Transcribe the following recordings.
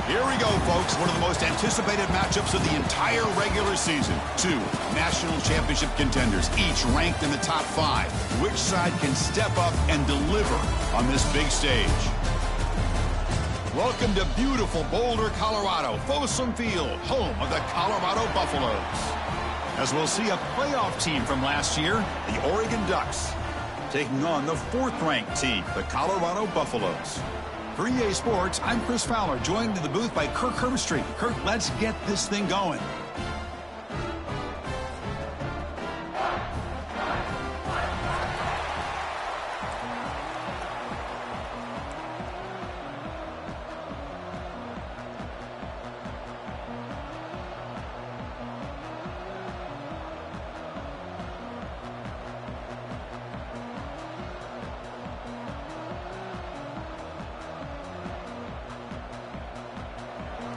Here we go, folks. One of the most anticipated matchups of the entire regular season. Two national championship contenders, each ranked in the top 5. Which side can step up and deliver on this big stage? Welcome to beautiful Boulder, Colorado, Folsom Field, home of the Colorado Buffaloes. As we'll see a playoff team from last year, the Oregon Ducks, taking on the 4th-ranked team, the Colorado Buffaloes. For EA Sports, I'm Chris Fowler, joined in the booth by Kirk Herbstreit. Kirk, let's get this thing going.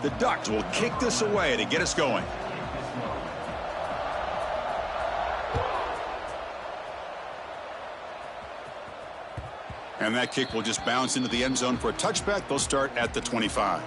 The Ducks will kick this away to get us going. And that kick will just bounce into the end zone for a touchback. They'll start at the 25.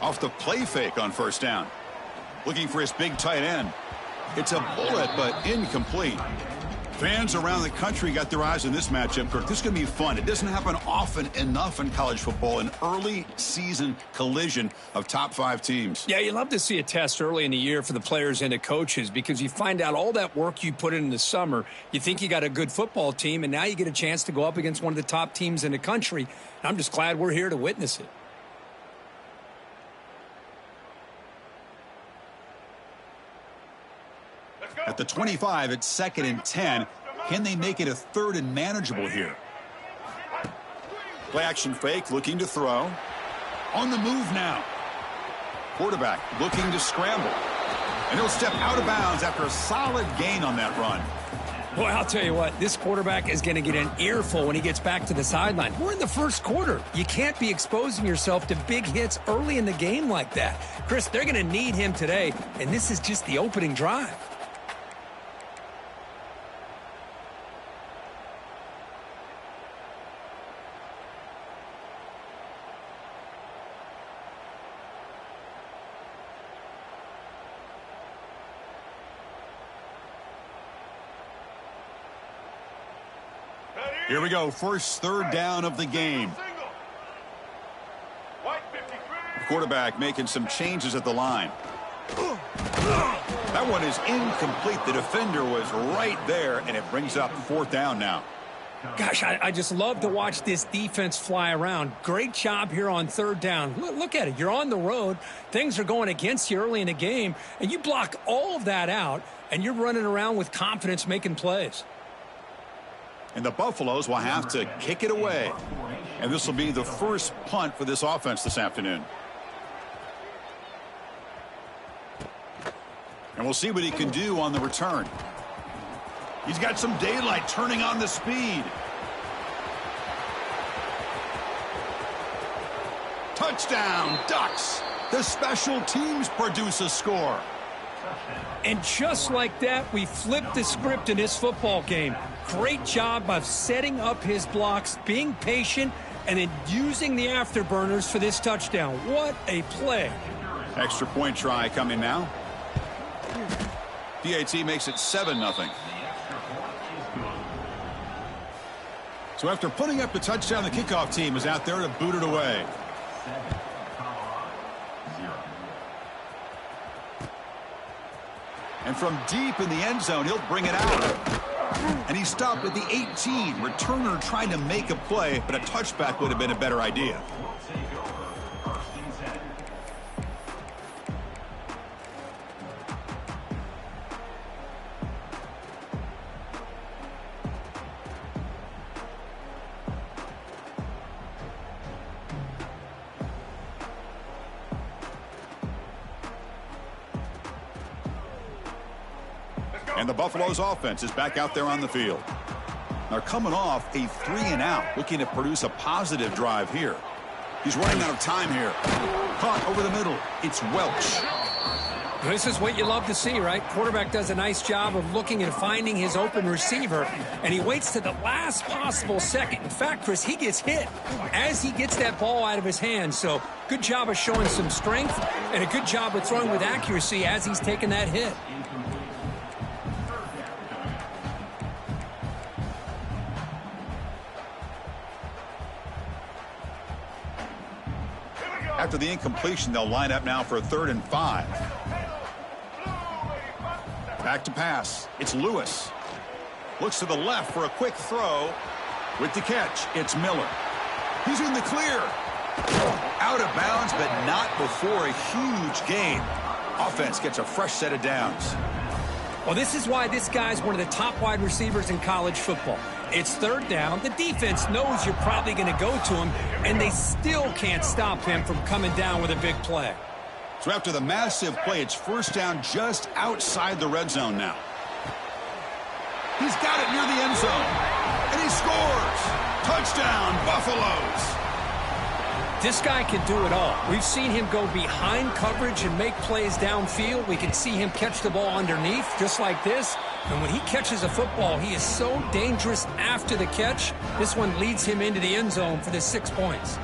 Off the play fake on first down. Looking for his big tight end. It's a bullet, but incomplete. Fans around the country got their eyes on this matchup, Kirk. This is going to be fun. It doesn't happen often enough in college football, an early season collision of top 5 teams. Yeah, you love to see a test early in the year for the players and the coaches because you find out all that work you put in the summer. You think you got a good football team, and now you get a chance to go up against one of the top teams in the country. And I'm just glad we're here to witness it. At the 25, it's 2nd and 10. Can they make it a 3rd and manageable here? Play action fake, looking to throw. On the move now. Quarterback looking to scramble. And he'll step out of bounds after a solid gain on that run. Boy, I'll tell you what, this quarterback is going to get an earful when he gets back to the sideline. We're in the first quarter. You can't be exposing yourself to big hits early in the game like that. Chris, they're going to need him today, and this is just the opening drive. Here we go, first 3rd down of the game. The quarterback making some changes at the line. That one is incomplete. The defender was right there, and it brings up 4th down now. Gosh, I just love to watch this defense fly around. Great job here on 3rd down. Look at it. You're on the road. Things are going against you early in the game, and you block all of that out, and you're running around with confidence making plays. And the Buffaloes will have to kick it away. And this will be the first punt for this offense this afternoon. And we'll see what he can do on the return. He's got some daylight, turning on the speed. Touchdown, Ducks. The special teams produce a score. And just like that, we flipped the script in this football game. Great job of setting up his blocks, being patient, and then using the afterburners for this touchdown. What a play. Extra point try coming now. PAT makes it 7-0. So after putting up the touchdown, the kickoff team is out there to boot it away. And from deep in the end zone, he'll bring it out. And he stopped at the 18. Returner trying to make a play, but a touchback would have been a better idea. And the Buffaloes offense is back out there on the field. They're coming off a 3-and-out, looking to produce a positive drive here. He's running out of time here. Caught over the middle. It's Welch. This is what you love to see, right? Quarterback does a nice job of looking and finding his open receiver, and he waits to the last possible second. In fact, Chris, he gets hit as he gets that ball out of his hands. So good job of showing some strength and a good job of throwing with accuracy as he's taking that hit. After the incompletion, they'll line up now for a 3rd and 5. Back to pass. It's Lewis. Looks to the left for a quick throw. With the catch, it's Miller. He's in the clear. Out of bounds, but not before a huge gain. Offense gets a fresh set of downs. Well, this is why this guy's one of the top wide receivers in college football. It's 3rd down. The defense knows you're probably going to go to him, and they still can't stop him from coming down with a big play. So after the massive play, it's 1st down just outside the red zone now. He's got it near the end zone, and he scores. Touchdown, Buffaloes. This guy can do it all. We've seen him go behind coverage and make plays downfield. We can see him catch the ball underneath, just like this. And when he catches a football, he is so dangerous after the catch. This one leads him into the end zone for the 6 points.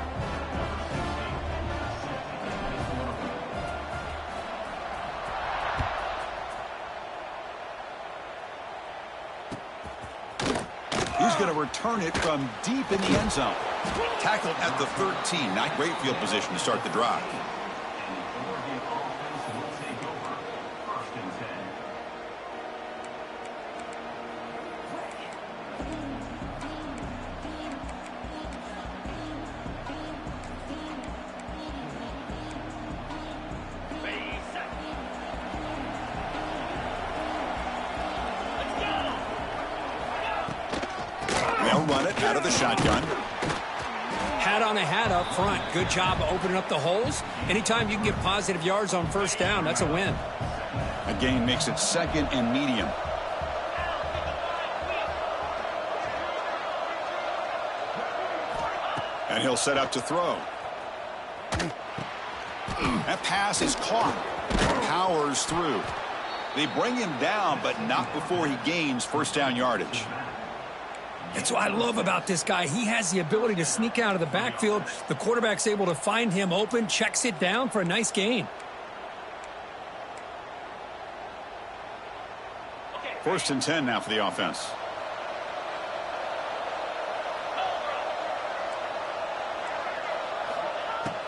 He's going to return it from deep in the end zone. Tackled at the 13. Not great field position to start the drive. They'll run it out of the shotgun. Hat on a hat up front. Good job of opening up the holes. Anytime you can get positive yards on 1st down, that's a win. A gain makes it 2nd and medium. And he'll set up to throw. That pass is caught. Powers through. They bring him down, but not before he gains 1st down yardage. That's what I love about this guy. He has the ability to sneak out of the backfield. The quarterback's able to find him open, checks it down for a nice gain. 1st and 10 now for the offense.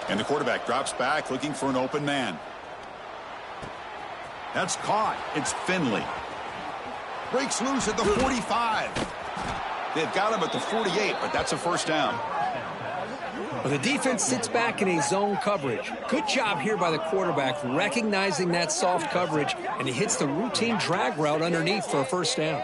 And the quarterback drops back looking for an open man. That's caught. It's Finley. Breaks loose at the 45. They've got him at the 48, but that's a 1st down. Well, the defense sits back in a zone coverage. Good job here by the quarterback recognizing that soft coverage, and he hits the routine drag route underneath for a 1st down.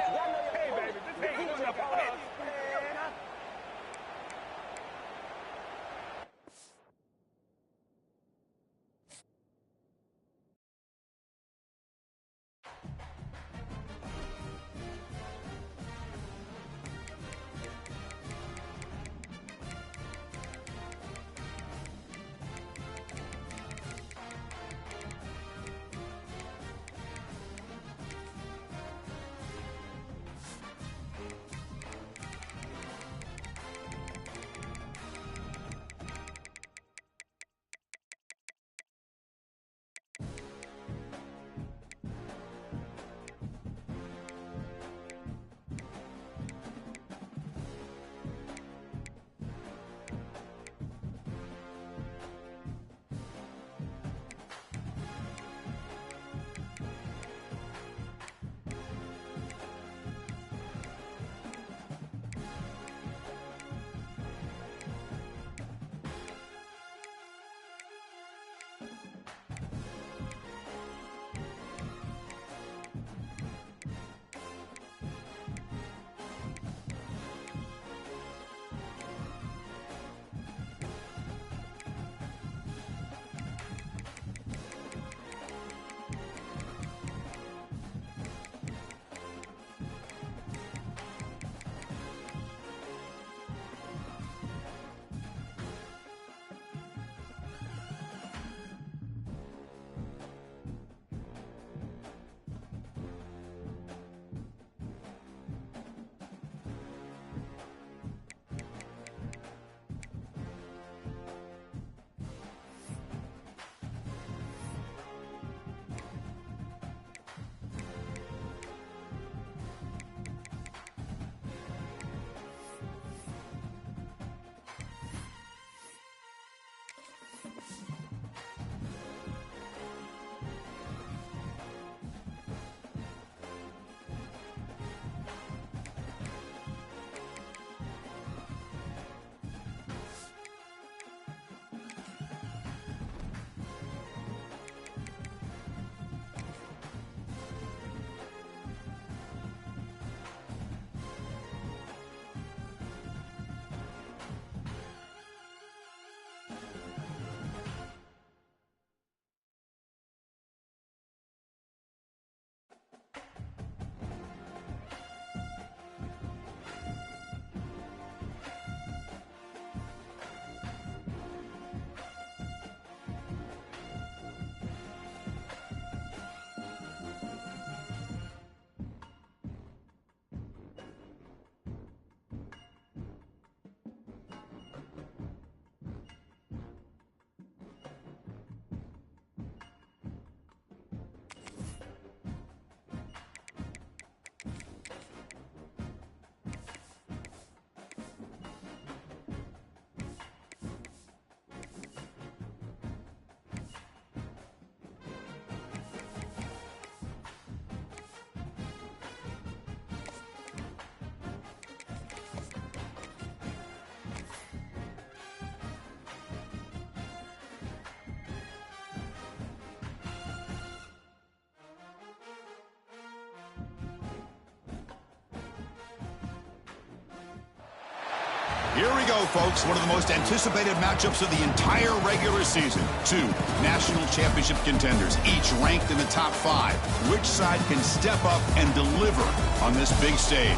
Here we go, folks. One of the most anticipated matchups of the entire regular season. Two national championship contenders, each ranked in the top 5. Which side can step up and deliver on this big stage?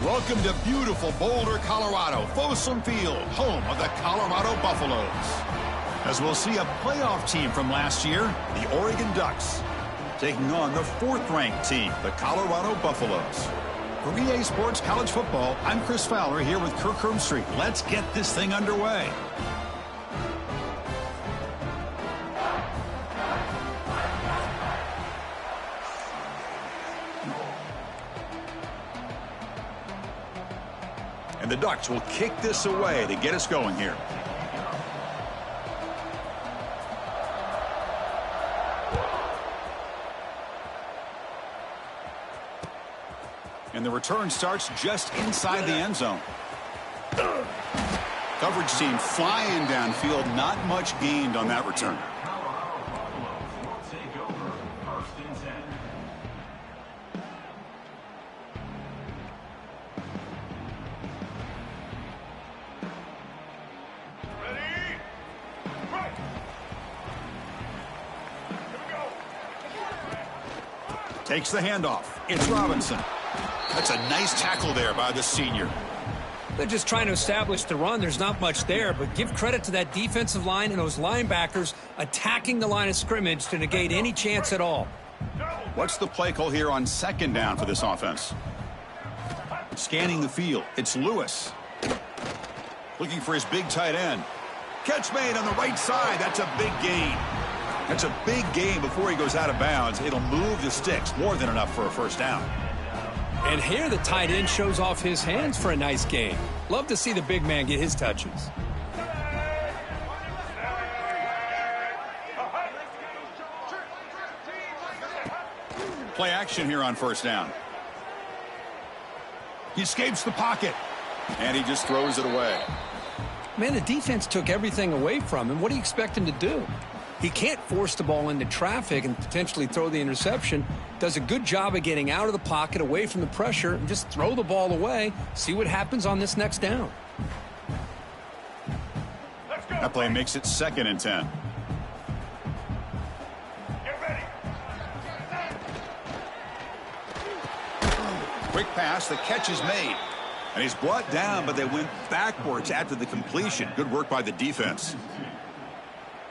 Welcome to beautiful Boulder, Colorado, Folsom Field, home of the Colorado Buffaloes. As we'll see a playoff team from last year, the Oregon Ducks, taking on the 4th-ranked team, the Colorado Buffaloes. For EA Sports College Football, I'm Chris Fowler here with Kirk Herbstreit. Let's get this thing underway. And the Ducks will kick this away to get us going here. And the return starts just inside the end zone. Coverage team flying downfield. Not much gained on that return. Takes the handoff. It's Robinson. That's a nice tackle there by the senior. They're just trying to establish the run. There's not much there, but give credit to that defensive line and those linebackers attacking the line of scrimmage to negate any chance at all. What's the play call here on 2nd down for this offense? Scanning the field. It's Lewis. Looking for his big tight end. Catch made on the right side. That's a big gain. That's a big gain before he goes out of bounds. It'll move the sticks. More than enough for a first down. And here the tight end shows off his hands for a nice gain. Love to see the big man get his touches. Play action here on 1st down. He escapes the pocket. And he just throws it away. Man, the defense took everything away from him. What do you expect him to do? He can't force the ball into traffic and potentially throw the interception. Does a good job of getting out of the pocket, away from the pressure, and just throw the ball away. See what happens on this next down. That play makes it 2nd and 10. Get ready. Quick pass. The catch is made. And he's brought down, but they went backwards after the completion. Good work by the defense.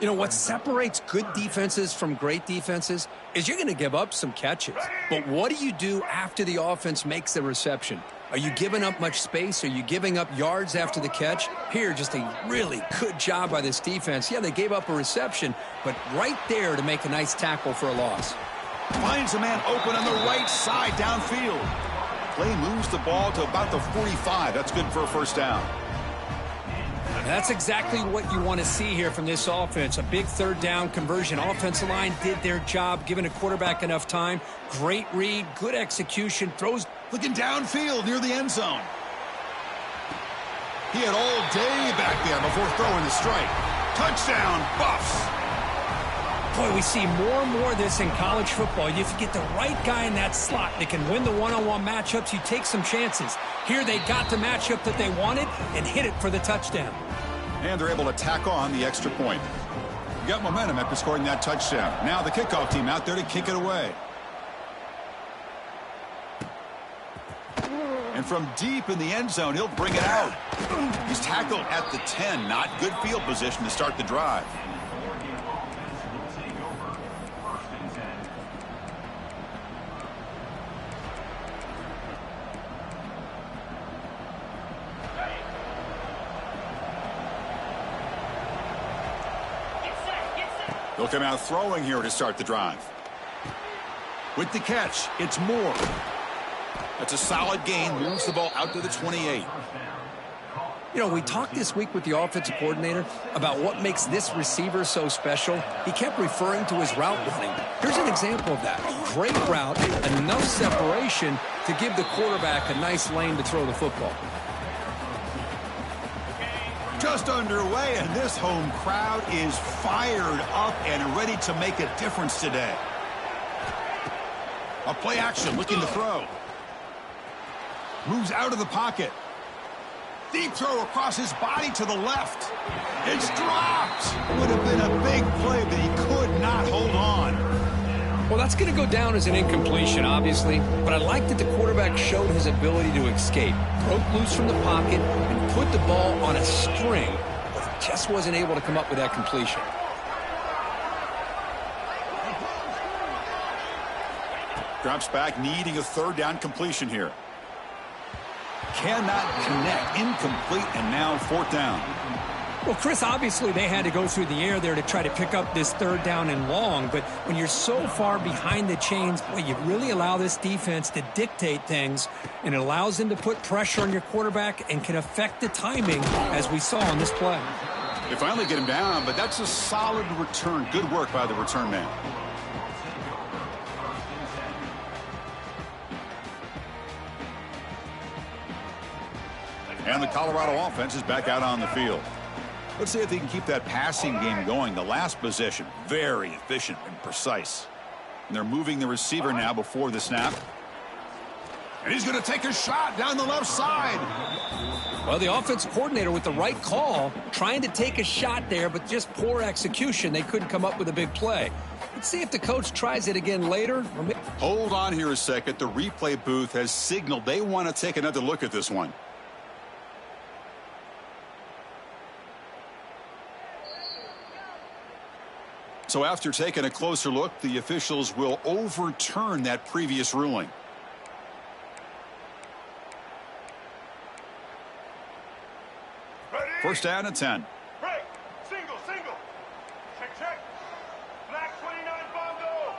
You know, what separates good defenses from great defenses is you're going to give up some catches. But what do you do after the offense makes the reception? Are you giving up much space? Are you giving up yards after the catch? Here, just a really good job by this defense. Yeah, they gave up a reception, but right there to make a nice tackle for a loss. Finds a man open on the right side downfield. Play moves the ball to about the 45. That's good for a first down. That's exactly what you want to see here from this offense. A big 3rd down conversion. Offensive line did their job, giving a quarterback enough time. Great read, good execution, throws. Looking downfield near the end zone. He had all day back there before throwing the strike. Touchdown, Buffs. Boy, we see more and more of this in college football. If you get the right guy in that slot that can win the one-on-one matchups, you take some chances. Here they got the matchup that they wanted and hit it for the touchdown. And they're able to tack on the extra point. Got momentum after scoring that touchdown. Now the kickoff team out there to kick it away. And from deep in the end zone, he'll bring it out. He's tackled at the 10. Not good field position to start the drive. They'll come out throwing here to start the drive. With the catch, it's Moore. That's a solid gain. Moves the ball out to the 28. You know, we talked this week with the offensive coordinator about what makes this receiver so special. He kept referring to his route running. Here's an example of that. Great route, enough separation to give the quarterback a nice lane to throw the football. Just underway, and this home crowd is fired up and ready to make a difference today. A play action, looking to throw. Moves out of the pocket. Deep throw across his body to the left. It's dropped. Would have been a big play, but he could not hold on. Well, that's going to go down as an incompletion, obviously, but I like that the quarterback showed his ability to escape, broke loose from the pocket, and put the ball on a string, but he just wasn't able to come up with that completion. Drops back, needing a third down completion here. Cannot connect, incomplete, and now fourth down. Well, Chris, obviously they had to go through the air there to try to pick up this third down and long, but when you're so far behind the chains, well, you really allow this defense to dictate things, and it allows them to put pressure on your quarterback and can affect the timing, as we saw on this play. They finally get him down, but that's a solid return. Good work by the return man. And the Colorado offense is back out on the field. Let's see if they can keep that passing game going. The last possession, very efficient and precise. And they're moving the receiver now before the snap. And he's going to take a shot down the left side. Well, the offense coordinator with the right call, trying to take a shot there, but just poor execution. They couldn't come up with a big play. Let's see if the coach tries it again later. Hold on here a second. The replay booth has signaled they want to take another look at this one. So after taking a closer look, the officials will overturn that previous ruling. First down and 10. Break. Single. Check, check. Black 29 Bongo.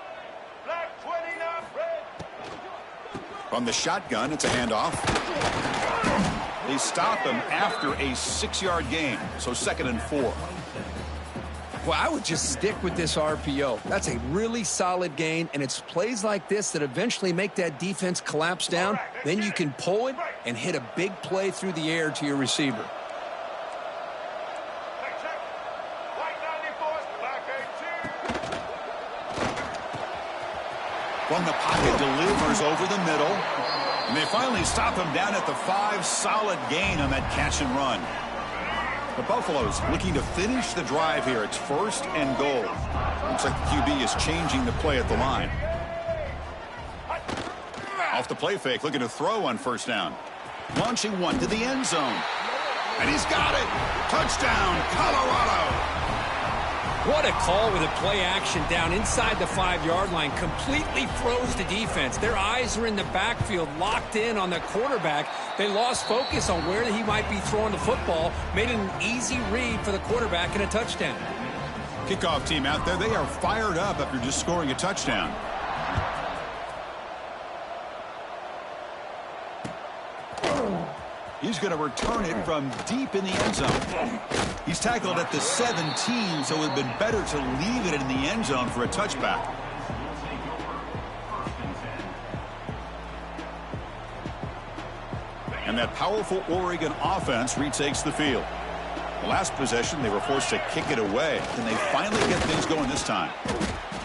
Black 29 red. From the shotgun, it's a handoff. They stop him after a 6-yard gain, so 2nd and 4. Well, I would just stick with this RPO. That's a really solid gain, and it's plays like this that eventually make that defense collapse down. Then you can pull it and hit a big play through the air to your receiver. Check. White 94, black 18. From the pocket, delivers over the middle. And they finally stop him down at the 5. Solid gain on that catch and run. The Buffaloes looking to finish the drive here. It's 1st and goal. Looks like the QB is changing the play at the line. Off the play fake, looking to throw on 1st down. Launching one to the end zone. And he's got it. Touchdown, Colorado. What a call with a play action down inside the 5-yard line. Completely froze the defense. Their eyes are in the backfield, locked in on the quarterback. They lost focus on where he might be throwing the football. Made it an easy read for the quarterback and a touchdown. Kickoff team out there, they are fired up after just scoring a touchdown. He's going to return it from deep in the end zone. He's tackled at the 17, so it would have been better to leave it in the end zone for a touchback. And that powerful Oregon offense retakes the field. The last possession, they were forced to kick it away. Can they finally get things going this time?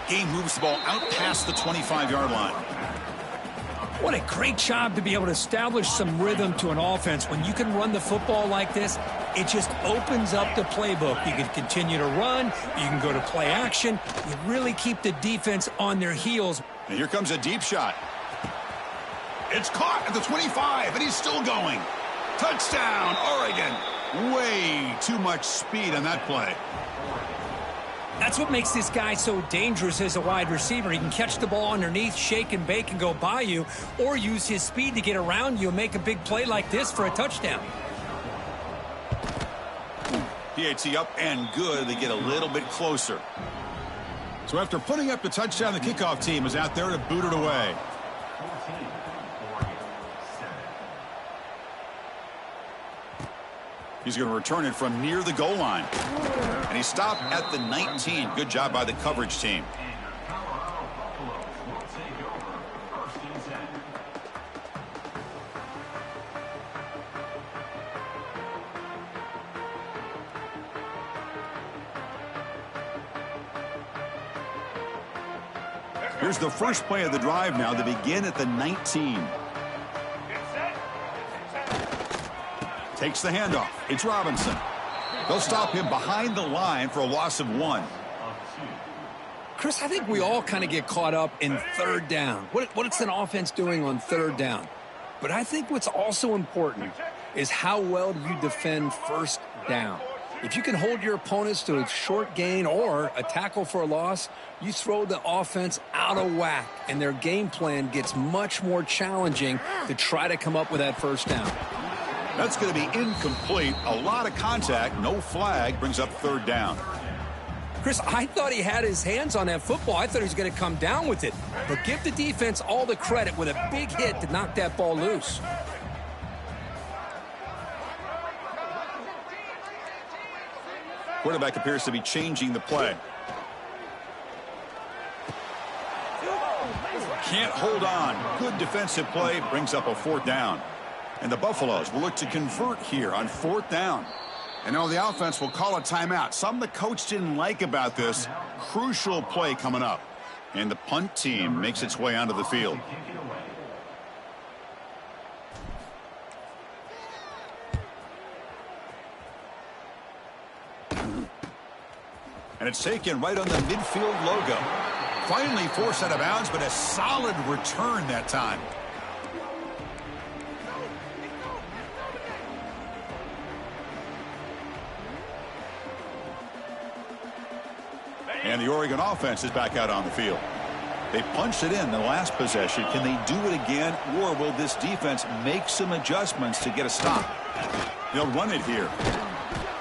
Game moves the ball out past the 25-yard line. What a great job to be able to establish some rhythm to an offense. When you can run the football like this, it just opens up the playbook. You can continue to run. You can go to play action. You really keep the defense on their heels. And here comes a deep shot. It's caught at the 25, and he's still going. Touchdown, Oregon. Way too much speed on that play. That's what makes this guy so dangerous as a wide receiver. He can catch the ball underneath, shake and bake, and go by you, or use his speed to get around you and make a big play like this for a touchdown. PAT up and good. They get a little bit closer. So after putting up the touchdown, the kickoff team is out there to boot it away. He's going to return it from near the goal line. And he stopped at the 19. Good job by the coverage team. Here's the first play of the drive now. They begin at the 19. Takes the handoff. It's Robinson. They'll stop him behind the line for a loss of 1. Chris, I think we all kind of get caught up in third down. What's an offense doing on third down? But I think what's also important is how well do you defend first down. If you can hold your opponents to a short gain or a tackle for a loss, you throw the offense out of whack, and their game plan gets much more challenging to try to come up with that first down. That's going to be incomplete. A lot of contact. No flag. Brings up third down. Chris, I thought he had his hands on that football. I thought he was going to come down with it. But give the defense all the credit with a big hit to knock that ball loose. Quarterback appears to be changing the play. Can't hold on. Good defensive play. Brings up a fourth down. And the Buffaloes will look to convert here on fourth down. And now the offense will call a timeout. Something the coach didn't like about this. Crucial play coming up. And the punt team makes its way onto the field. And it's taken right on the midfield logo. Finally forced out of bounds, but a solid return that time. And the Oregon offense is back out on the field. They punched it in the last possession. Can they do it again, or will this defense make some adjustments to get a stop? They'll run it here.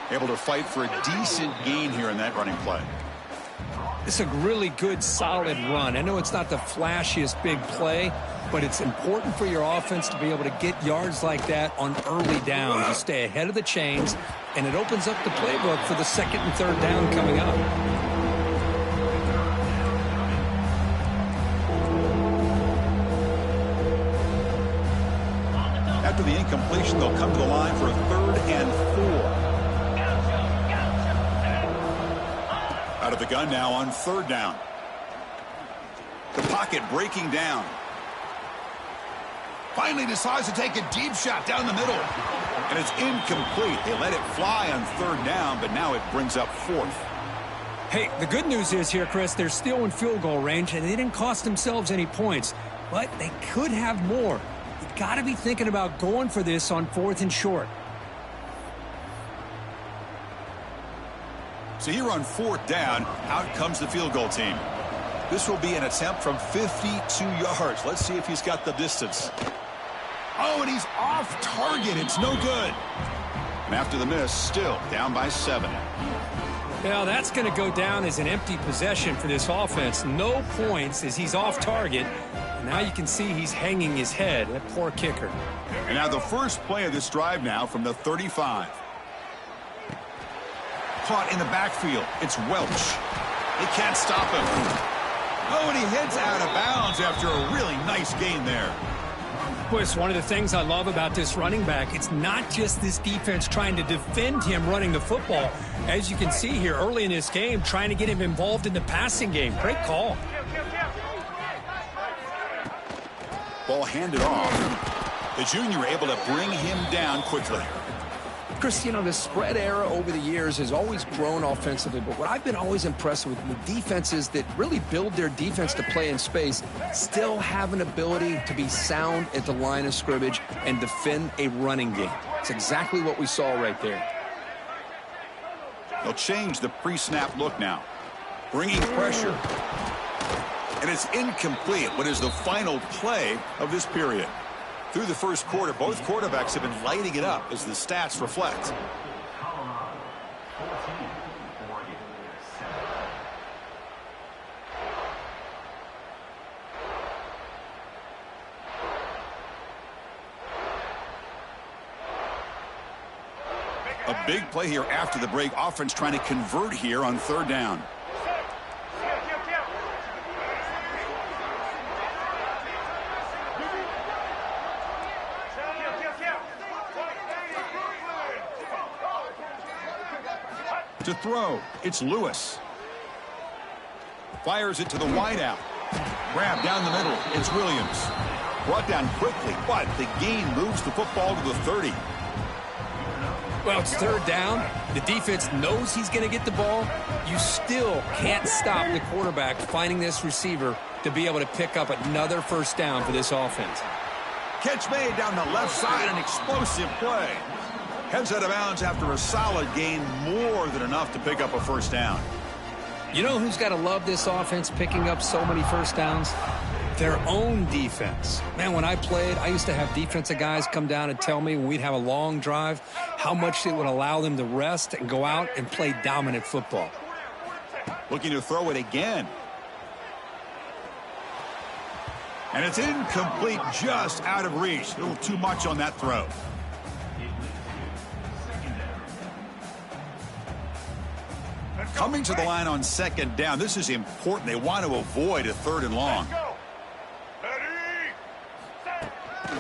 Able to fight for a decent gain here in that running play. It's a really good, solid run. I know it's not the flashiest big play, but it's important for your offense to be able to get yards like that on early downs. You stay ahead of the chains, and it opens up the playbook for the second and third down coming up. After the incompletion, they'll come to the line for a 3rd and 4. Out of the gun now on 3rd down. The pocket breaking down. Finally decides to take a deep shot down the middle. And it's incomplete. They let it fly on 3rd down, but now it brings up 4th. Hey, the good news is here, Chris, they're still in field goal range, and they didn't cost themselves any points. But they could have more. You got to be thinking about going for this on 4th and short. So here on 4th down, out comes the field goal team. This will be an attempt from 52 yards. Let's see if he's got the distance. Oh, and he's off target. It's no good. And after the miss, still down by 7. Well, that's going to go down as an empty possession for this offense. No points as he's off target. And now you can see he's hanging his head. That poor kicker. And now the first play of this drive now from the 35. Caught in the backfield. It's Welch. They can't stop him. Oh, and he heads out of bounds after a really nice gain there. Boy, it's one of the things I love about this running back. It's not just this defense trying to defend him running the football. As you can see here early in this game, trying to get him involved in the passing game. Great call. Ball handed off. The junior able to bring him down quickly. Chris, you know, the spread era over the years has always grown offensively, but what I've been always impressed with defenses that really build their defense to play in space still have an ability to be sound at the line of scrimmage and defend a running game. It's exactly what we saw right there. They'll change the pre-snap look now. Bringing pressure. And it's incomplete. What is the final play of this period? Through the first quarter, both quarterbacks have been lighting it up as the stats reflect. A big play here after the break. Offense trying to convert here on 3rd down. To throw, it's Lewis. Fires it to the wideout. Grab down the middle, it's Williams. Brought down quickly, but the gain moves the football to the 30. Well, it's third down. The defense knows he's going to get the ball. You still can't stop the quarterback finding this receiver to be able to pick up another first down for this offense. Catch made down the left side, an explosive play. Heads out of bounds after a solid gain, more than enough to pick up a first down. You know who's got to love this offense picking up so many first downs? Their own defense. Man, when I played, I used to have defensive guys come down and tell me when we'd have a long drive how much it would allow them to rest and go out and play dominant football. Looking to throw it again. And it's incomplete, just out of reach. A little too much on that throw. Coming to the line on second down. This is important. They want to avoid a third and long.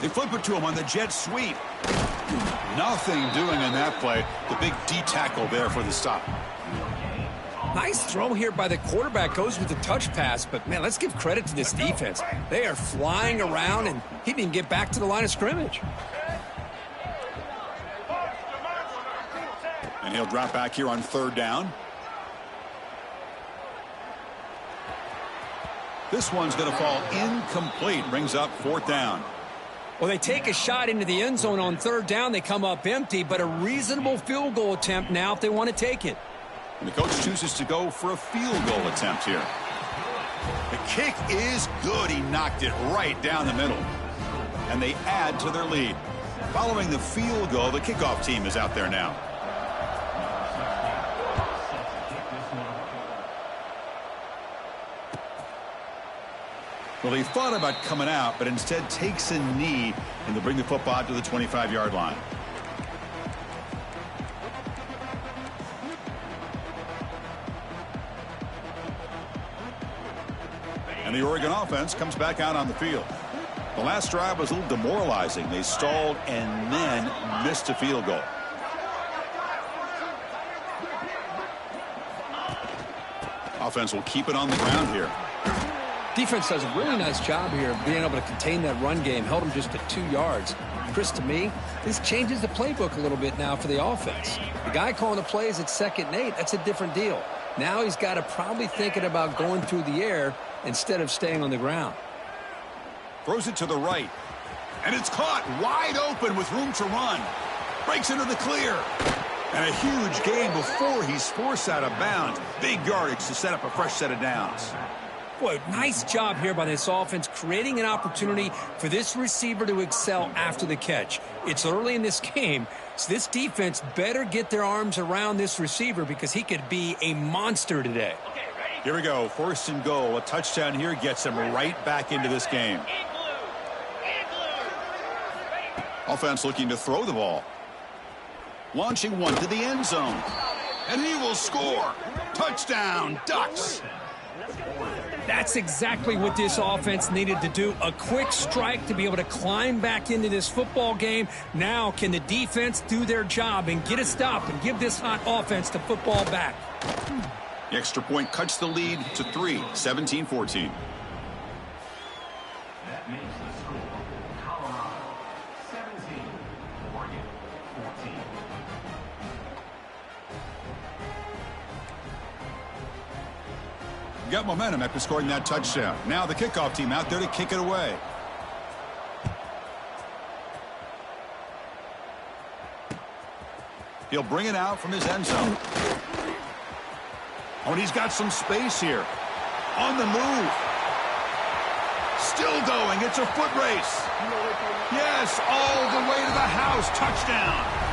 They flip it to him on the jet sweep. Nothing doing in that play. The big D tackle there for the stop. Nice throw here by the quarterback. Goes with the touch pass. But, man, let's give credit to this defense. They are flying around, and he didn't get back to the line of scrimmage. And he'll drop back here on third down. This one's going to fall incomplete. Brings up fourth down. Well, they take a shot into the end zone on third down. They come up empty, but a reasonable field goal attempt now if they want to take it. And the coach chooses to go for a field goal attempt here. The kick is good. He knocked it right down the middle. And they add to their lead. Following the field goal, the kickoff team is out there now. Well, he thought about coming out, but instead takes a knee, and they'll bring the football out to the 25-yard line. And the Oregon offense comes back out on the field. The last drive was a little demoralizing. They stalled and then missed a field goal. Offense will keep it on the ground here. Defense does a really nice job here of being able to contain that run game. Held them just to 2 yards. Chris, to me, this changes the playbook a little bit now for the offense. The guy calling the plays at 2nd and 8, that's a different deal. Now he's got to probably thinking about going through the air instead of staying on the ground. Throws it to the right. And it's caught wide open with room to run. Breaks into the clear. And a huge gain before he's forced out of bounds. Big yardage to set up a fresh set of downs. Boy, nice job here by this offense, creating an opportunity for this receiver to excel after the catch. It's early in this game, so this defense better get their arms around this receiver because he could be a monster today. Here we go, 1st and goal. A touchdown here gets him right back into this game. Offense looking to throw the ball. Launching one to the end zone. And he will score. Touchdown, Ducks. That's exactly what this offense needed to do. A quick strike to be able to climb back into this football game. Now can the defense do their job and get a stop and give this hot offense the football back? The extra point cuts the lead to 3, 17-14. That makes the score Colorado 17, Oregon 14. Got momentum after scoring that touchdown. Now the kickoff team out there to kick it away. He'll bring it out from his end zone. Oh, and he's got some space here. On the move. Still going. It's a foot race. Yes, all the way to the house. Touchdown.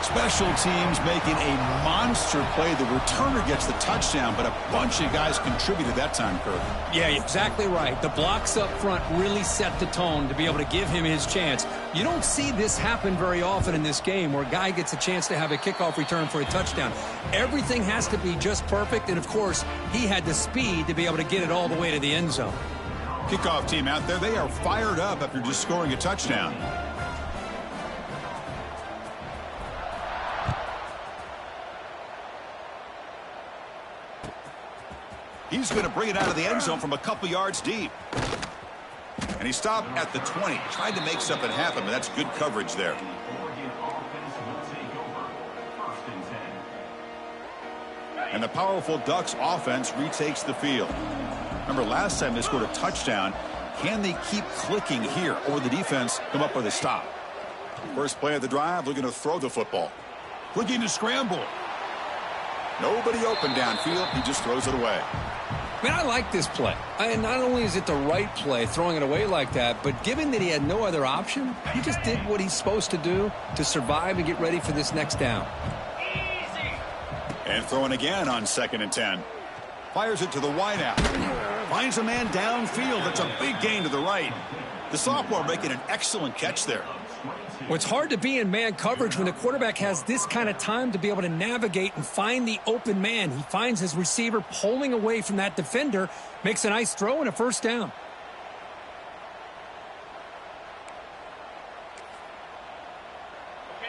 Special teams making a monster play. The returner gets the touchdown, but a bunch of guys contributed that time, Kirk. Yeah, exactly right. The blocks up front really set the tone to be able to give him his chance. You don't see this happen very often in this game where a guy gets a chance to have a kickoff return for a touchdown. Everything has to be just perfect, and, of course, he had the speed to be able to get it all the way to the end zone. Kickoff team out there, they are fired up after just scoring a touchdown. He's going to bring it out of the end zone from a couple yards deep. And he stopped at the 20. Tried to make something happen, but that's good coverage there. Oregon offense will take over And the powerful Ducks offense retakes the field. Remember, last time they scored a touchdown. Can they keep clicking here, or will the defense come up with a stop? First play of the drive, looking to throw the football. Looking to scramble. Nobody open downfield. He just throws it away. Man, I like this play. And not only is it the right play, throwing it away like that, but given that he had no other option, he just did what he's supposed to do to survive and get ready for this next down. And throwing again on 2nd and 10. Fires it to the wideout. Finds a man downfield. That's a big gain to the right. The sophomore making an excellent catch there. Well, it's hard to be in man coverage when the quarterback has this kind of time to be able to navigate and find the open man. He finds his receiver pulling away from that defender, makes a nice throw and a first down.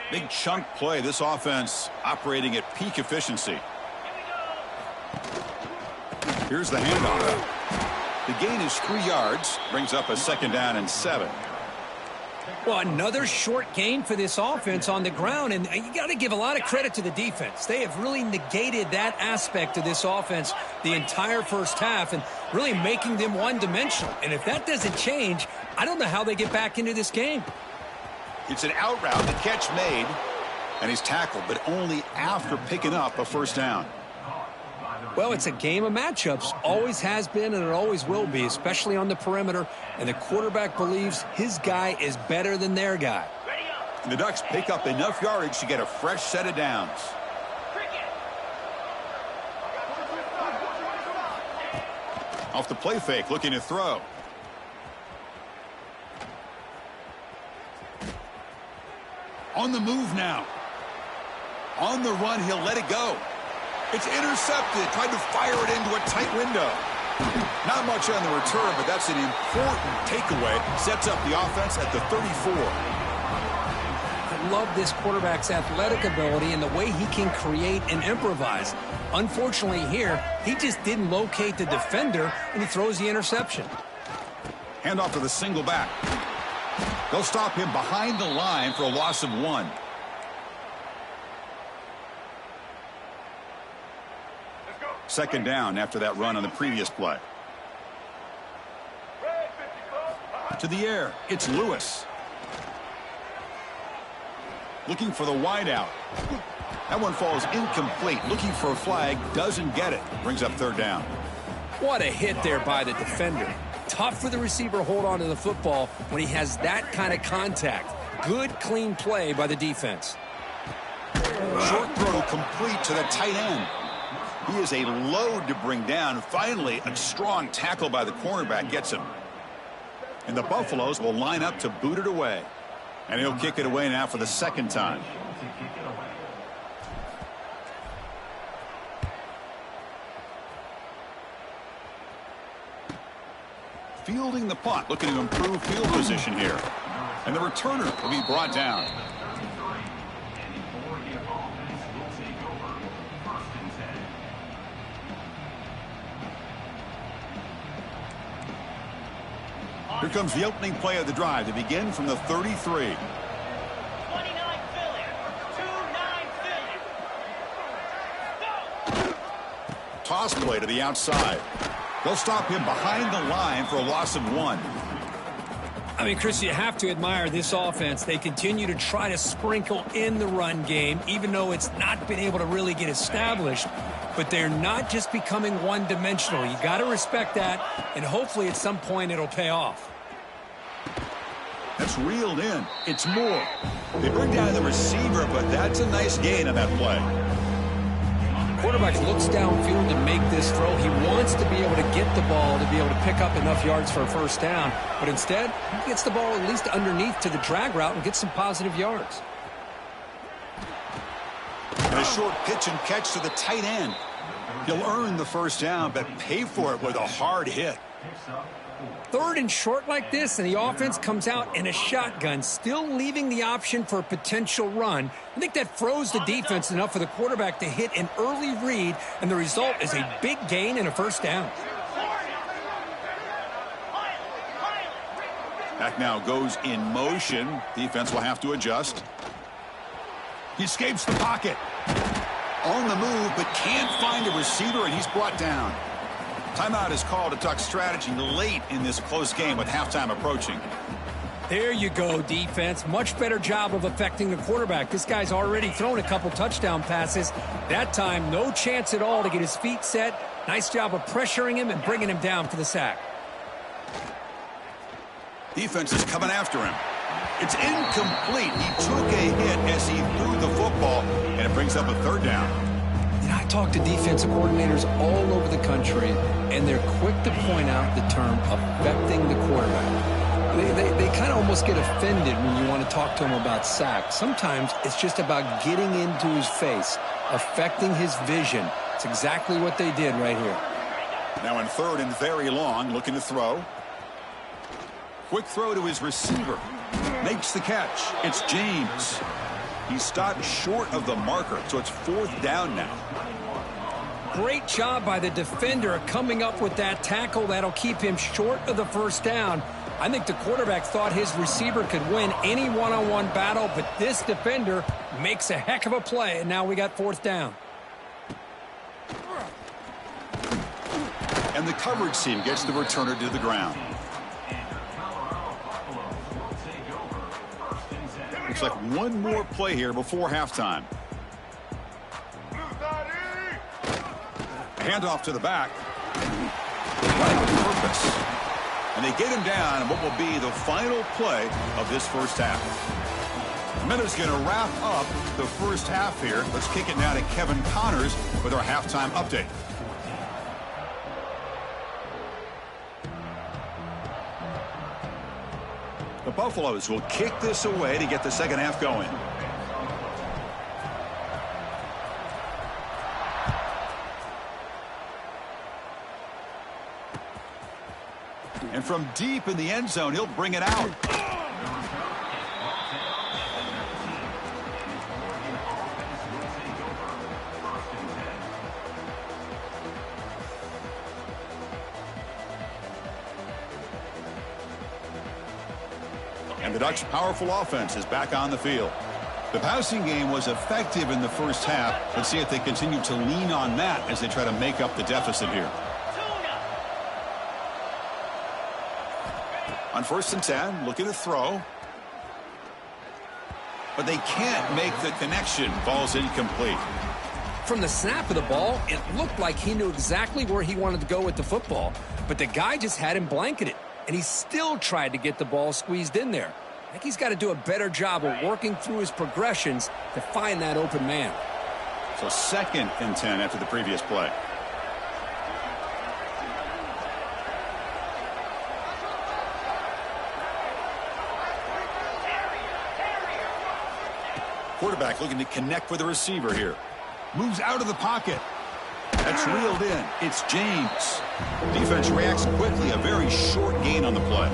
Big chunk play. This offense operating at peak efficiency. Here's the handoff. The gain is 3 yards. Brings up a 2nd down and 7. Well, another short gain for this offense on the ground, and you got to give a lot of credit to the defense. They have really negated that aspect of this offense the entire first half and really making them one-dimensional. And if that doesn't change, I don't know how they get back into this game. It's an out route. The catch made, and he's tackled, but only after picking up a first down. Well, it's a game of matchups. Always has been, and it always will be, especially on the perimeter. And the quarterback believes his guy is better than their guy. And the Ducks pick up enough yardage to get a fresh set of downs. Off the play fake, looking to throw. On the move now. On the run, he'll let it go. It's intercepted. Tried to fire it into a tight window. Not much on the return, but that's an important takeaway. Sets up the offense at the 34. I love this quarterback's athletic ability and the way he can create and improvise. Unfortunately here, he just didn't locate the defender, and he throws the interception. Handoff to the single back. They'll stop him behind the line for a loss of 1. Second down after that run on the previous play. To the air, it's Lewis. Looking for the wideout. That one falls incomplete. Looking for a flag, doesn't get it. Brings up 3rd down. What a hit there by the defender. Tough for the receiver to hold on to the football when he has that kind of contact. Good, clean play by the defense. Short throw complete to the tight end. He is a load to bring down. Finally, a strong tackle by the cornerback gets him. And the Buffaloes will line up to boot it away. And he'll kick it away now for the 2nd time. Fielding the punt, looking to improve field position here. And the returner will be brought down. Here comes the opening play of the drive to begin from the 33. 29 Philly. 29 Philly. Go! Toss play to the outside. They'll stop him behind the line for a loss of 1. I mean, Chris, you have to admire this offense. They continue to try to sprinkle in the run game, even though it's not been able to really get established. But they're not just becoming one-dimensional. You got to respect that, and hopefully at some point it'll pay off. That's reeled in. It's more. They bring down the receiver, but that's a nice gain on that play. Quarterback looks downfield to make this throw. He wants to be able to get the ball to be able to pick up enough yards for a first down. But instead, he gets the ball at least underneath to the drag route and gets some positive yards. And a short pitch and catch to the tight end. He'll earn the first down, but pay for it with a hard hit. 3rd and short like this, and the offense comes out in a shotgun, still leaving the option for a potential run. I think that froze the defense enough for the quarterback to hit an early read, and the result is a big gain and a first down. Back now goes in motion. Defense will have to adjust. He escapes the pocket. On the move, but can't find a receiver, and he's brought down. Timeout is called to Duck strategy late in this close game with halftime approaching. There you go, defense. Much better job of affecting the quarterback. This guy's already thrown a couple touchdown passes. That time, no chance at all to get his feet set. Nice job of pressuring him and bringing him down for the sack. Defense is coming after him. It's incomplete. He took a hit as he threw the football, and it brings up a third down. You know, I talk to defensive coordinators all over the country, and they're quick to point out the term affecting the quarterback. They kind of almost get offended when you want to talk to them about sacks. Sometimes it's just about getting into his face, affecting his vision. It's exactly what they did right here. Now in third and very long, looking to throw. Quick throw to his receiver. Makes the catch. It's James. He stopped short of the marker, so it's fourth down now. Great job by the defender coming up with that tackle. That'll keep him short of the first down. I think the quarterback thought his receiver could win any one-on-one battle, but this defender makes a heck of a play, and now we got fourth down. And the coverage team gets the returner to the ground. Looks like one more play here before halftime. Handoff to the back. Right with purpose. And they get him down in what will be the final play of this first half. Minutes going to wrap up the first half here. Let's kick it now to Kevin Connors with our halftime update. The Buffaloes will kick this away to get the second half going. And from deep in the end zone, he'll bring it out. And the Ducks' powerful offense is back on the field. The passing game was effective in the first half. Let's see if they continue to lean on that as they try to make up the deficit here. On 1st and 10, looking to throw. But they can't make the connection. Ball's incomplete. From the snap of the ball, it looked like he knew exactly where he wanted to go with the football. But the guy just had him blanketed, and he still tried to get the ball squeezed in there. I think he's got to do a better job of working through his progressions to find that open man. So 2nd and 10 after the previous play. Quarterback looking to connect with the receiver here. Moves out of the pocket. That's reeled in. It's James. Defense reacts quickly. A very short gain on the play.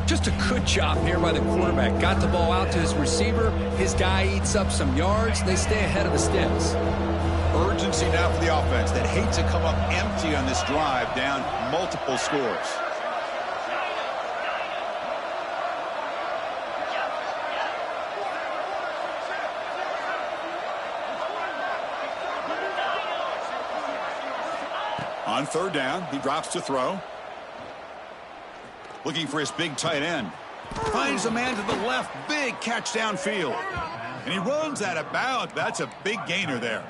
Just a good job here by the quarterback. Got the ball out to his receiver. His guy eats up some yards. They stay ahead of the sticks. Urgency now for the offense that hates to come up empty on this drive, down multiple scores. On 3rd down, he drops to throw. Looking for his big tight end. Finds a man to the left. Big catch downfield. And he runs out of bounds. That's a big gainer there.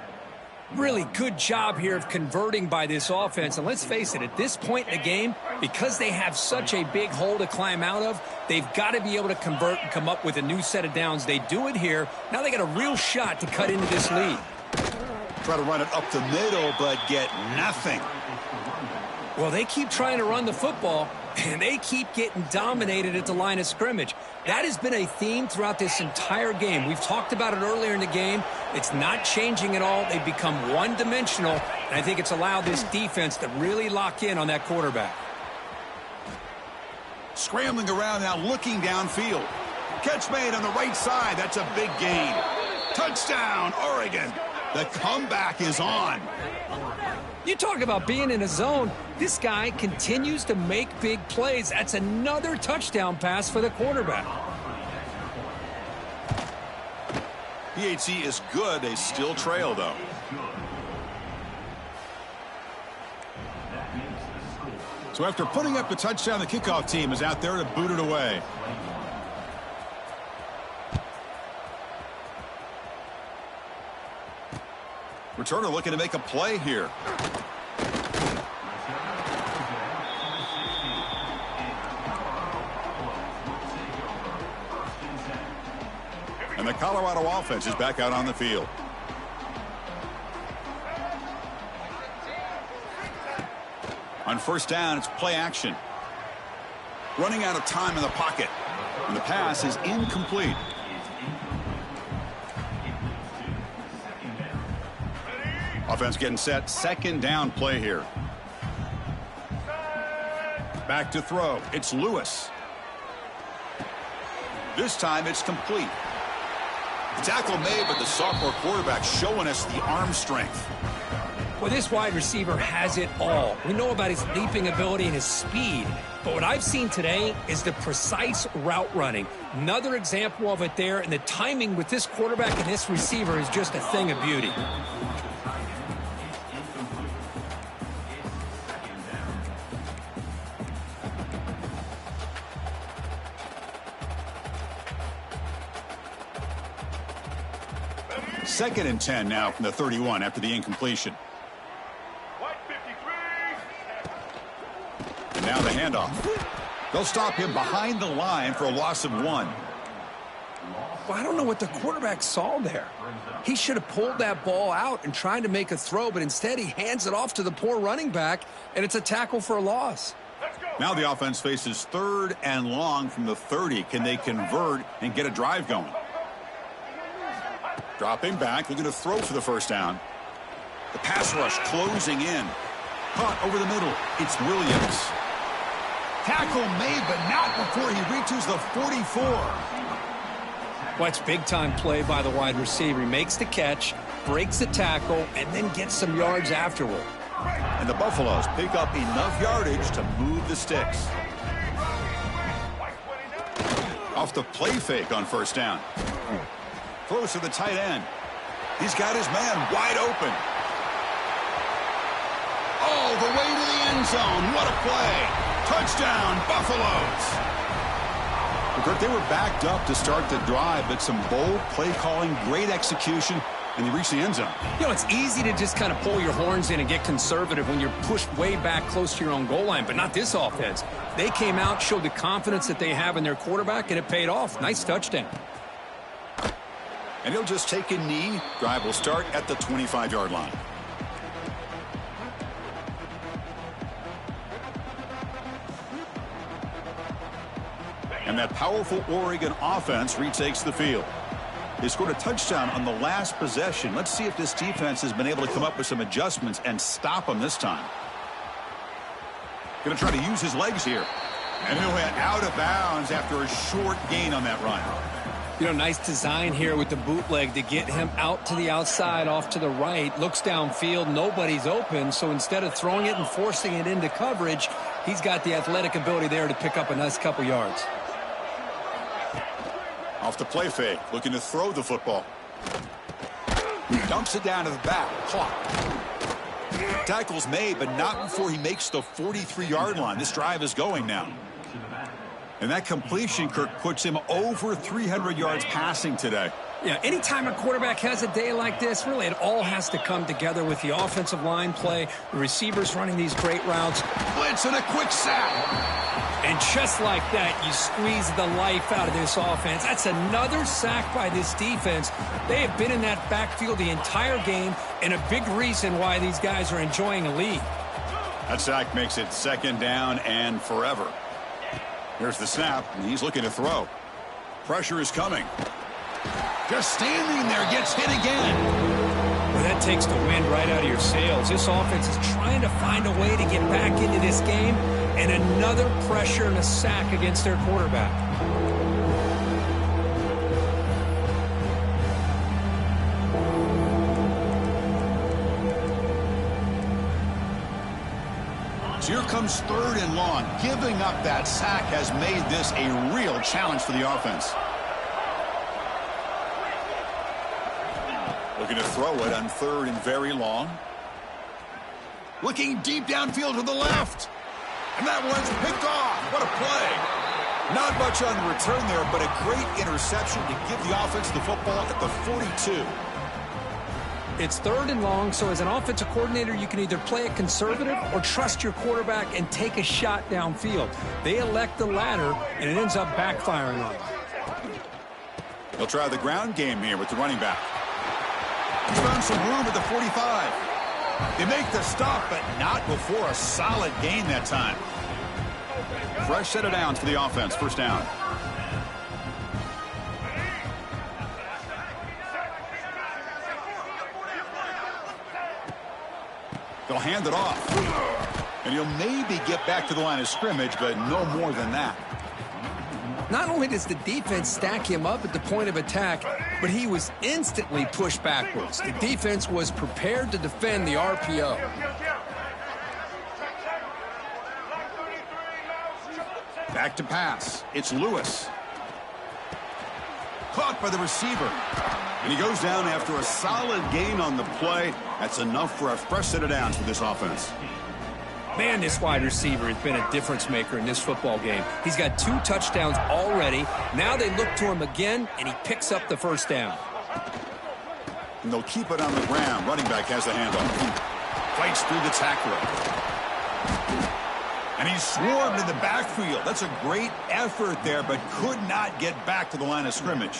Really good job here of converting by this offense. And let's face it, at this point in the game, because they have such a big hole to climb out of, they've got to be able to convert and come up with a new set of downs. They do it here. Now they got a real shot to cut into this lead. Try to run it up the middle, but get nothing. Well, they keep trying to run the football, and they keep getting dominated at the line of scrimmage. That has been a theme throughout this entire game. We've talked about it earlier in the game. It's not changing at all. They've become one-dimensional, and I think it's allowed this defense to really lock in on that quarterback. Scrambling around now, looking downfield. Catch made on the right side. That's a big gain. Touchdown, Oregon. The comeback is on. You talk about being in a zone. This guy continues to make big plays. That's another touchdown pass for the quarterback. PHC is good. They still trail, though. So after putting up the touchdown, the kickoff team is out there to boot it away. Returner looking to make a play here. And the Colorado offense is back out on the field. On first down, it's play action. Running out of time in the pocket. And the pass is incomplete. Offense getting set. Second down play here. Back to throw. It's Lewis. This time it's complete. The tackle made, but the sophomore quarterback showing us the arm strength. Well, this wide receiver has it all. We know about his leaping ability and his speed, but what I've seen today is the precise route running. Another example of it there, and the timing with this quarterback and this receiver is just a thing of beauty. Second and 10 now from the 31 after the incompletion. White 53. And now the handoff. They'll stop him behind the line for a loss of 1. Well, I don't know what the quarterback saw there. He should have pulled that ball out and tried to make a throw, but instead he hands it off to the poor running back, and it's a tackle for a loss. Now the offense faces third and long from the 30. Can they convert and get a drive going? Dropping back, looking to throw for the first down. The pass rush closing in. Caught over the middle. It's Williams. Tackle made, but not before he reaches the 44. Well, it's big-time play by the wide receiver. He makes the catch, breaks the tackle, and then gets some yards afterward. And the Buffaloes pick up enough yardage to move the sticks. Off the play fake on first down. Close to the tight end. He's got his man wide open. All the way to the end zone. What a play. Touchdown, Buffaloes. They were backed up to start the drive, but some bold play calling, great execution, and they reached the end zone. You know, it's easy to just kind of pull your horns in and get conservative when you're pushed way back close to your own goal line, but not this offense. They came out, showed the confidence that they have in their quarterback, and it paid off. Nice touchdown. And he'll just take a knee. Drive will start at the 25-yard line. And that powerful Oregon offense retakes the field. They scored a touchdown on the last possession. Let's see if this defense has been able to come up with some adjustments and stop them this time. Going to try to use his legs here. And he'll hit out of bounds after a short gain on that run. You know, nice design here with the bootleg to get him out to the outside, off to the right. Looks downfield, nobody's open. So instead of throwing it and forcing it into coverage, he's got the athletic ability there to pick up a nice couple yards. Off the play fake, looking to throw the football. Dumps it down to the back. Clock. Tackle's made, but not before he makes the 43-yard line. This drive is going now. And that completion, Kirk, puts him over 300 yards passing today. Yeah, anytime a quarterback has a day like this, really it all has to come together with the offensive line play, the receivers running these great routes. Blitz and a quick sack. And just like that, you squeeze the life out of this offense. That's another sack by this defense. They have been in that backfield the entire game, and a big reason why these guys are enjoying a lead. That sack makes it second down and forever. Here's the snap, and he's looking to throw. Pressure is coming. Just standing there, gets hit again. Well, that takes the wind right out of your sails. This offense is trying to find a way to get back into this game, and another pressure and a sack against their quarterback. So here comes third and long. Giving up that sack has made this a real challenge for the offense. Looking to throw it on 3rd and very long. Looking deep downfield to the left. And that one's picked off. What a play. Not much on the return there, but a great interception to give the offense the football at the 42. It's 3rd and long, so as an offensive coordinator, you can either play it conservative or trust your quarterback and take a shot downfield. They elect the latter, and it ends up backfiring on them. They'll try the ground game here with the running back. He's found some room at the 45. They make the stop, but not before a solid gain that time. Fresh set of downs for the offense. 1st down. They'll hand it off. And he'll maybe get back to the line of scrimmage, but no more than that. Not only does the defense stack him up at the point of attack, but he was instantly pushed backwards. The defense was prepared to defend the RPO. Back to pass. It's Lewis. Caught by the receiver. And he goes down after a solid gain on the play. That's enough for a fresh set of downs for this offense. Man, this wide receiver has been a difference maker in this football game. He's got 2 touchdowns already. Now they look to him again, and he picks up the 1st down. And they'll keep it on the ground. Running back has the handoff. Fights through the tackler. And he's swarmed in the backfield. That's a great effort there, but could not get back to the line of scrimmage.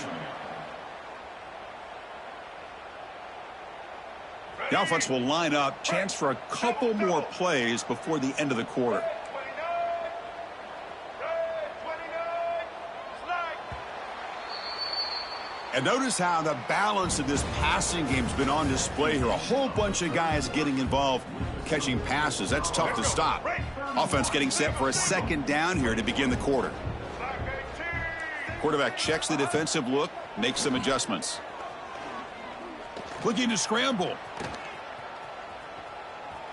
The offense will line up. Chance for a couple more plays before the end of the quarter. And notice how the balance of this passing game's been on display here. A whole bunch of guys getting involved catching passes. That's tough to stop. Offense getting set for a 2nd down here to begin the quarter. Quarterback checks the defensive look, makes some adjustments. Looking to scramble.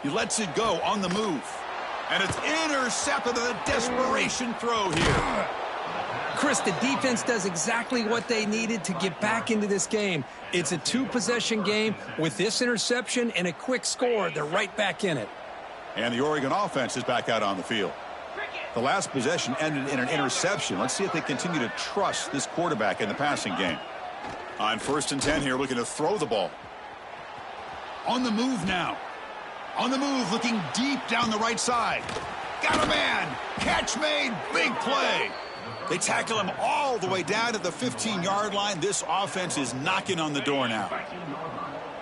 He lets it go on the move. And it's intercepted with a desperation throw here. Chris, the defense does exactly what they needed to get back into this game. It's a 2-possession game. With this interception and a quick score, they're right back in it. And the Oregon offense is back out on the field. The last possession ended in an interception. Let's see if they continue to trust this quarterback in the passing game. On 1st and 10 here, looking to throw the ball. On the move now. On the move, looking deep down the right side. Got a man. Catch made. Big play. They tackle him all the way down to the 15-yard line. This offense is knocking on the door now.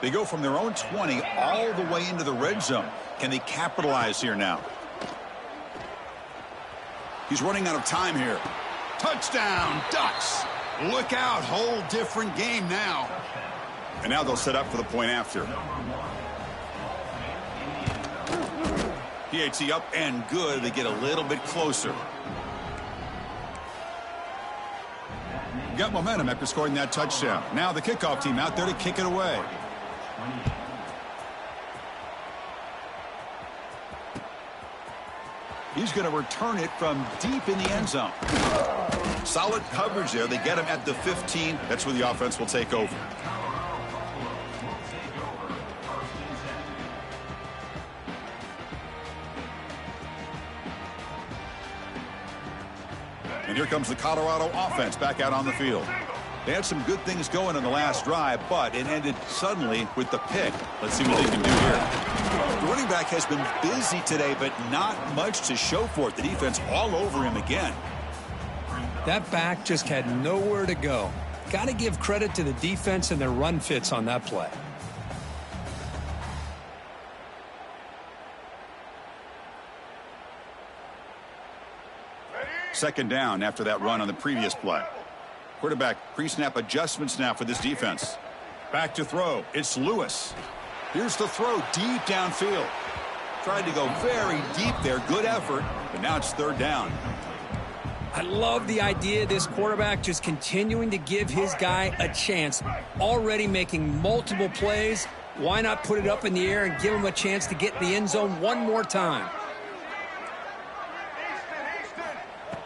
They go from their own 20 all the way into the red zone. Can they capitalize here now? He's running out of time here. Touchdown, Ducks. Look out, whole different game now. And now they'll set up for the point after. PAT up and good. They get a little bit closer. Got momentum after scoring that touchdown. Now the kickoff team out there to kick it away. He's going to return it from deep in the end zone. Solid coverage there. They get him at the 15. That's where the offense will take over. And here comes the Colorado offense back out on the field. They had some good things going on the last drive, but it ended suddenly with the pick. Let's see what they can do here. The running back has been busy today, but not much to show for it. The defense all over him again. That back just had nowhere to go. Got to give credit to the defense and their run fits on that play. Second down after that run on the previous play. Quarterback pre-snap adjustments now for this defense. Back to throw. It's Lewis. Here's the throw deep downfield. Tried to go very deep there. Good effort, but now it's 3rd down. I love the idea of this quarterback just continuing to give his guy a chance. Already making multiple plays. Why not put it up in the air and give him a chance to get in the end zone one more time?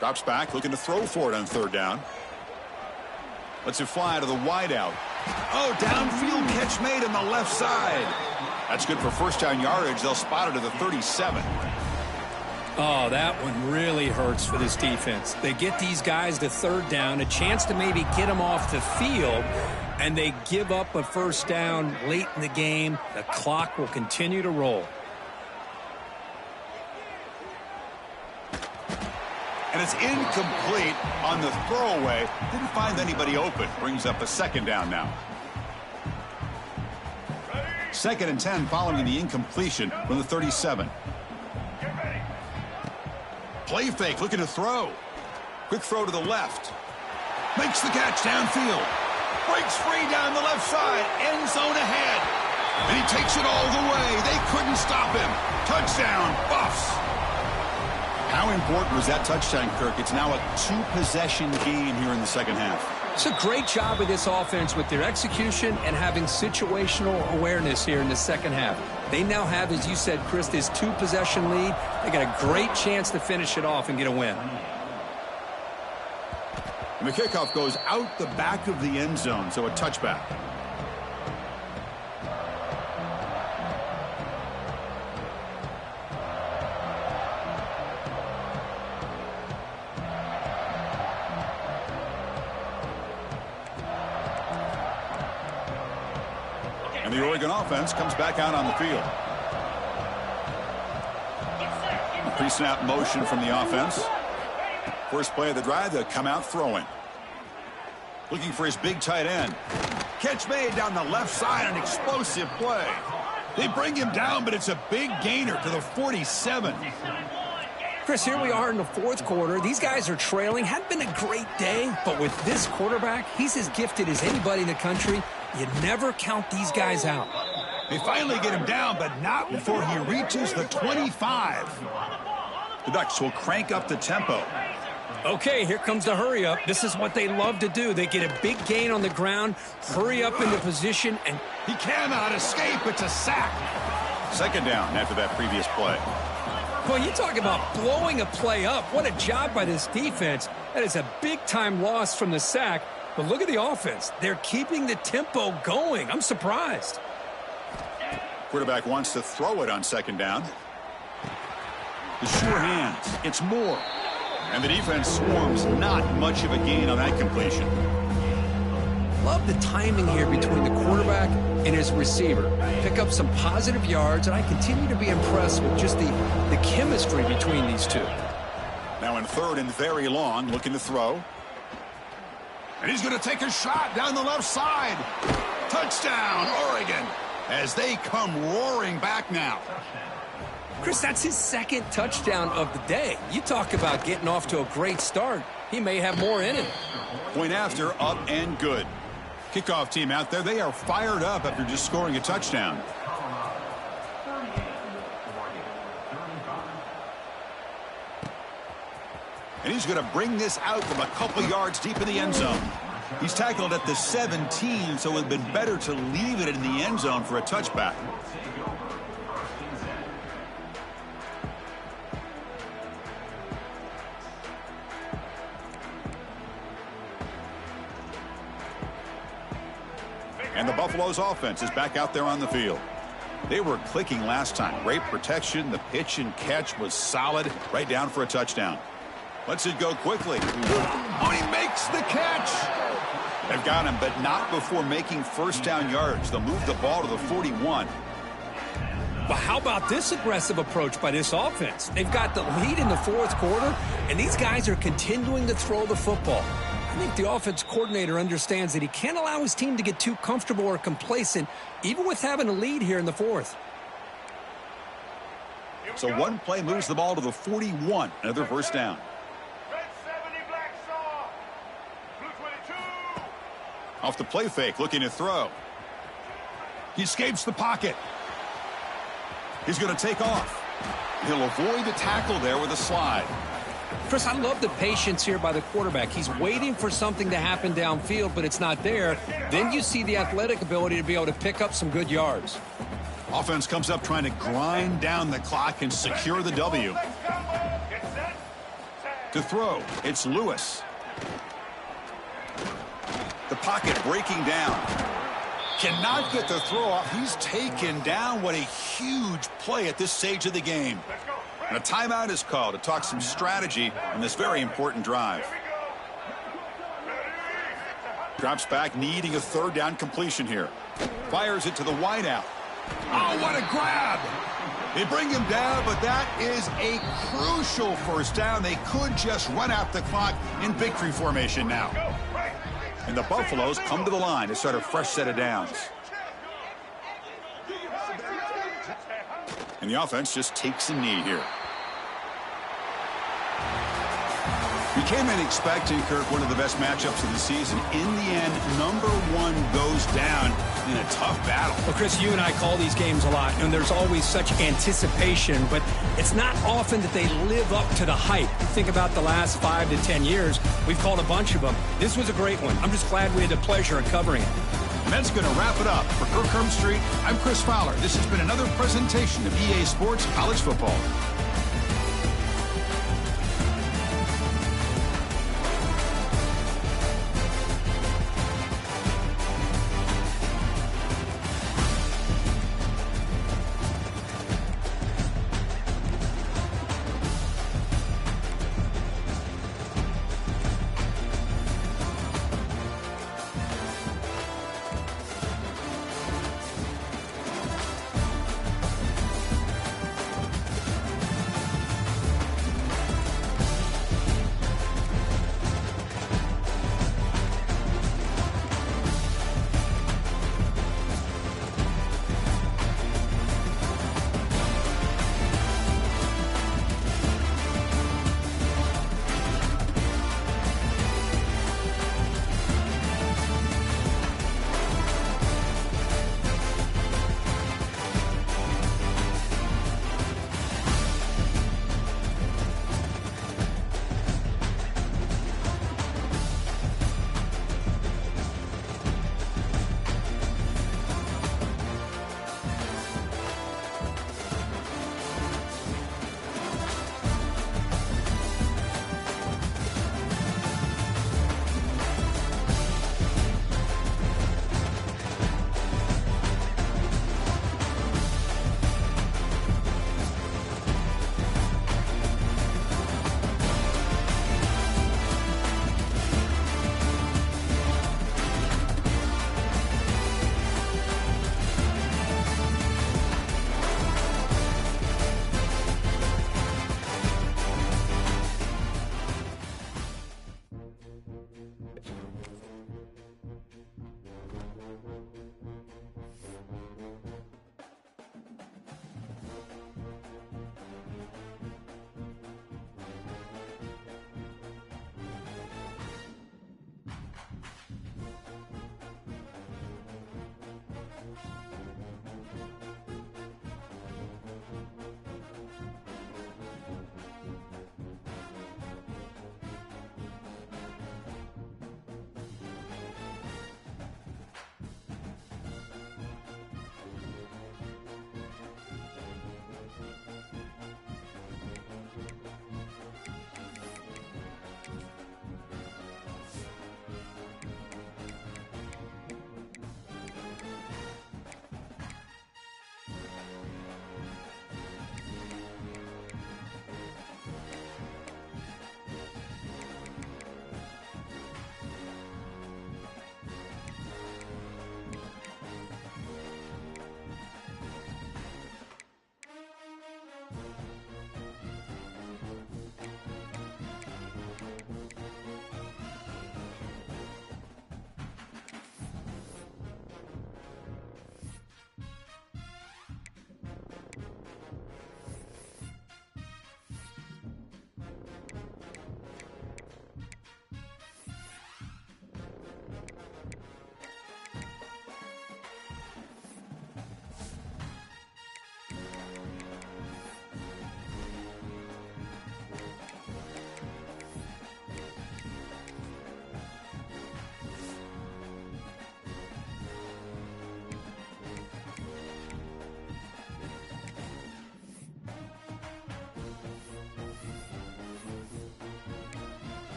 Drops back, looking to throw for it on 3rd down. Lets it fly to the wideout. Oh, downfield catch made on the left side. That's good for first down yardage. They'll spot it to the 37. Oh, that one really hurts for this defense. They get these guys to third down, a chance to maybe get them off the field, and they give up a first down late in the game. The clock will continue to roll. And it's incomplete on the throwaway. Didn't find anybody open. Brings up a second down now. 2nd and 10 following the incompletion from the 37. Play fake, looking to throw. Quick throw to the left. Makes the catch downfield. Breaks free down the left side. End zone ahead. And he takes it all the way. They couldn't stop him. Touchdown, Buffs. How important was that touchdown, Kirk? It's now a 2-possession game here in the second half. It's a great job of this offense with their execution and having situational awareness here in the second half. They now have, as you said, Chris, this 2-possession lead. They got a great chance to finish it off and get a win. And the kickoff goes out the back of the end zone, so a touchback. And the Oregon offense comes back out on the field. Pre-snap motion from the offense. First play of the drive, they'll come out throwing. Looking for his big tight end. Catch made down the left side, an explosive play. They bring him down, but it's a big gainer to the 47. Chris, here we are in the fourth quarter. These guys are trailing. Hadn't been a great day, but with this quarterback, he's as gifted as anybody in the country. You never count these guys out. They finally get him down, but not before he reaches the 25. The Ducks will crank up the tempo. Okay, here comes the hurry up. This is what they love to do. They get a big gain on the ground, hurry up into position, and he cannot escape. It's a sack. Second down after that previous play. Well, you talk about blowing a play up. What a job by this defense. That is a big-time loss from the sack. But look at the offense. They're keeping the tempo going. I'm surprised. Quarterback wants to throw it on second down. The sure hands. It's Moore. And the defense swarms. Not much of a gain on that completion. Love the timing here between the quarterback and his receiver. Pick up some positive yards, and I continue to be impressed with just the chemistry between these two. Now in third and very long, looking to throw. And he's going to take a shot down the left side. Touchdown, Oregon, as they come roaring back now. Chris, that's his second touchdown of the day. You talk about getting off to a great start. He may have more in him. Point after, up and good. Kickoff team out there, they are fired up after just scoring a touchdown. And he's going to bring this out from a couple yards deep in the end zone. He's tackled at the 17, so it would have been better to leave it in the end zone for a touchback. And the Buffalo's offense is back out there on the field. They were clicking last time. Great protection. The pitch and catch was solid. Right down for a touchdown. Lets it go quickly. Oh, he makes the catch. They've got him, but not before making first down yards. They'll move the ball to the 41. But how about this aggressive approach by this offense? They've got the lead in the fourth quarter, and these guys are continuing to throw the football. I think the offense coordinator understands that he can't allow his team to get too comfortable or complacent, even with having a lead here in the fourth. So one play moves the ball to the 41. Another first down. Off the play fake, looking to throw. He escapes the pocket. He's going to take off. He'll avoid the tackle there with a slide. Chris, I love the patience here by the quarterback. He's waiting for something to happen downfield, but it's not there. Then you see the athletic ability to be able to pick up some good yards. Offense comes up trying to grind down the clock and secure the W. To throw, it's Lewis. The pocket breaking down. Cannot get the throw off. He's taken down. What a huge play at this stage of the game. And a timeout is called to talk some strategy on this very important drive. Drops back, needing a third down completion here. Fires it to the wideout. Oh, what a grab! They bring him down, but that is a crucial first down. They could just run out the clock in victory formation now. And the Buffaloes come to the line to start a fresh set of downs. And the offense just takes a knee here. We came in expecting, Kirk, one of the best matchups of the season. In the end, number one goes down in a tough battle. Well, Chris, you and I call these games a lot, and there's always such anticipation, but it's not often that they live up to the hype. Think about the last 5 to 10 years. We've called a bunch of them. This was a great one. I'm just glad we had the pleasure of covering it. And that's going to wrap it up. For Kirk Herbstreit, I'm Chris Fowler. This has been another presentation of EA Sports College Football.